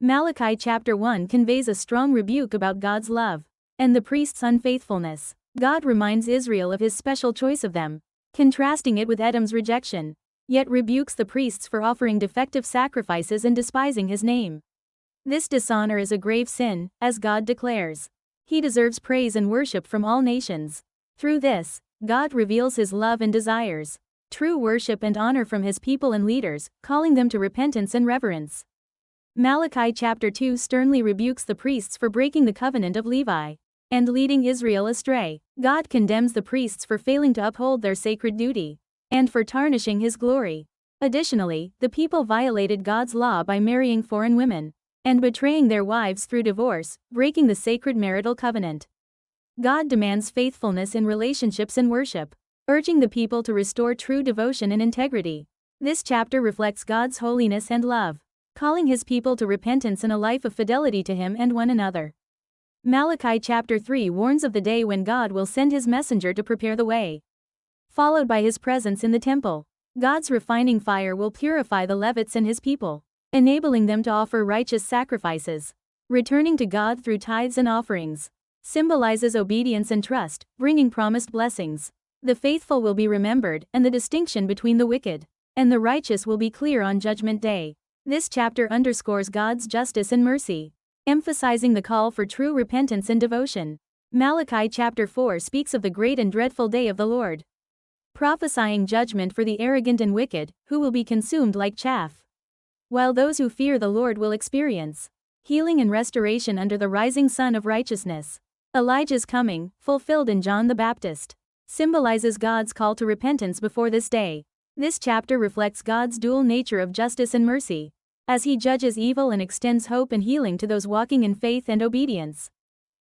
Malachi chapter 1 conveys a strong rebuke about God's love and the priest's unfaithfulness. God reminds Israel of his special choice of them, contrasting it with Edom's rejection, yet rebukes the priests for offering defective sacrifices and despising his name. This dishonor is a grave sin, as God declares. He deserves praise and worship from all nations. Through this, God reveals his love and desires true worship and honor from his people and leaders, calling them to repentance and reverence. Malachi chapter 2 sternly rebukes the priests for breaking the covenant of Levi and leading Israel astray. God condemns the priests for failing to uphold their sacred duty and for tarnishing his glory. Additionally, the people violated God's law by marrying foreign women and betraying their wives through divorce, breaking the sacred marital covenant. God demands faithfulness in relationships and worship, urging the people to restore true devotion and integrity. This chapter reflects God's holiness and love, calling his people to repentance and a life of fidelity to him and one another. Malachi chapter 3 warns of the day when God will send his messenger to prepare the way, followed by his presence in the temple. God's refining fire will purify the Levites and his people, enabling them to offer righteous sacrifices. Returning to God through tithes and offerings symbolizes obedience and trust, bringing promised blessings. The faithful will be remembered, and the distinction between the wicked and the righteous will be clear on Judgment Day. This chapter underscores God's justice and mercy, emphasizing the call for true repentance and devotion. Malachi chapter 4 speaks of the great and dreadful day of the Lord, prophesying judgment for the arrogant and wicked, who will be consumed like chaff, while those who fear the Lord will experience healing and restoration under the rising sun of righteousness. Elijah's coming, fulfilled in John the Baptist, symbolizes God's call to repentance before this day. This chapter reflects God's dual nature of justice and mercy, as he judges evil and extends hope and healing to those walking in faith and obedience.